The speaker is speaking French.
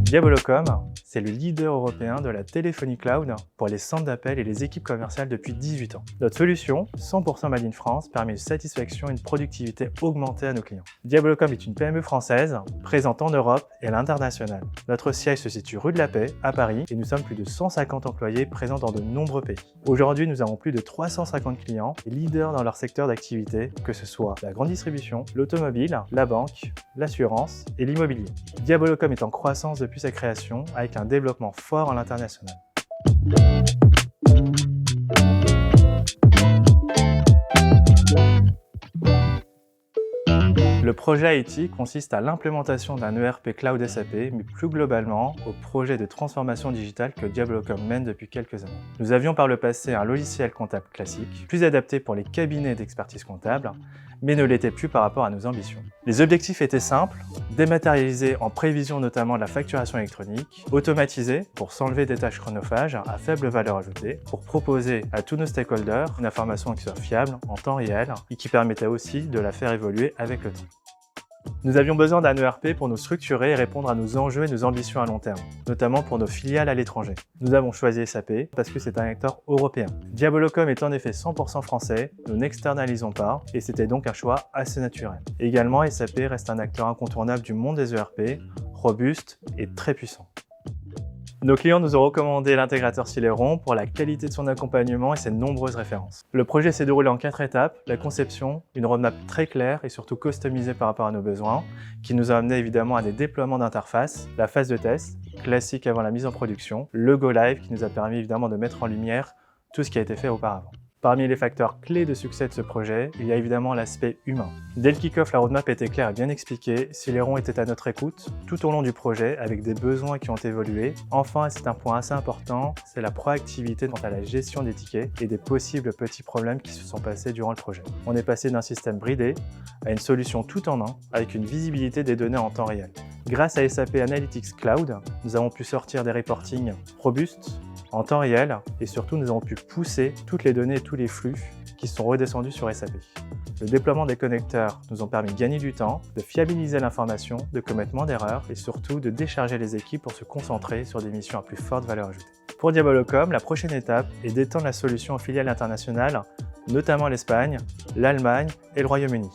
Diabolocom, c'est le leader européen de la téléphonie cloud pour les centres d'appel et les équipes commerciales depuis 18 ans. Notre solution, 100% Made in France, permet une satisfaction et une productivité augmentée à nos clients. Diabolocom est une PME française présente en Europe et à l'international. Notre siège se situe rue de la Paix, à Paris, et nous sommes plus de 150 employés présents dans de nombreux pays. Aujourd'hui, nous avons plus de 350 clients et leaders dans leur secteur d'activité, que ce soit la grande distribution, l'automobile, la banque, l'assurance et l'immobilier. Diabolocom est en croissance depuis sa création avec un développement fort à l'international. Le projet IT consiste à l'implémentation d'un ERP Cloud SAP, mais plus globalement au projet de transformation digitale que Diabolocom mène depuis quelques années. Nous avions par le passé un logiciel comptable classique, plus adapté pour les cabinets d'expertise comptable, mais ne l'était plus par rapport à nos ambitions. Les objectifs étaient simples, dématérialiser en prévision notamment de la facturation électronique, automatiser pour s'enlever des tâches chronophages à faible valeur ajoutée, pour proposer à tous nos stakeholders une information qui soit fiable, en temps réel, et qui permettait aussi de la faire évoluer avec le temps. Nous avions besoin d'un ERP pour nous structurer et répondre à nos enjeux et nos ambitions à long terme, notamment pour nos filiales à l'étranger. Nous avons choisi SAP parce que c'est un acteur européen. Diabolocom est en effet 100% français, nous n'externalisons pas et c'était donc un choix assez naturel. Également, SAP reste un acteur incontournable du monde des ERP, robuste et très puissant. Nos clients nous ont recommandé l'intégrateur Celeron pour la qualité de son accompagnement et ses nombreuses références. Le projet s'est déroulé en 4 étapes, la conception, une roadmap très claire et surtout customisée par rapport à nos besoins, qui nous a amené évidemment à des déploiements d'interface, la phase de test, classique avant la mise en production, le Go Live qui nous a permis évidemment de mettre en lumière tout ce qui a été fait auparavant. Parmi les facteurs clés de succès de ce projet, il y a évidemment l'aspect humain. Dès le kick-off, la roadmap était claire et bien expliquée, Celeron était à notre écoute tout au long du projet avec des besoins qui ont évolué. Enfin, et c'est un point assez important, c'est la proactivité quant à la gestion des tickets et des possibles petits problèmes qui se sont passés durant le projet. On est passé d'un système bridé à une solution tout en un avec une visibilité des données en temps réel. Grâce à SAP Analytics Cloud, nous avons pu sortir des reportings robustes, en temps réel, et surtout nous avons pu pousser toutes les données et tous les flux qui sont redescendus sur SAP. Le déploiement des connecteurs nous ont permis de gagner du temps, de fiabiliser l'information, de commettre moins d'erreurs et surtout de décharger les équipes pour se concentrer sur des missions à plus forte valeur ajoutée. Pour Diabolocom, la prochaine étape est d'étendre la solution aux filiales internationales, notamment l'Espagne, l'Allemagne et le Royaume-Uni.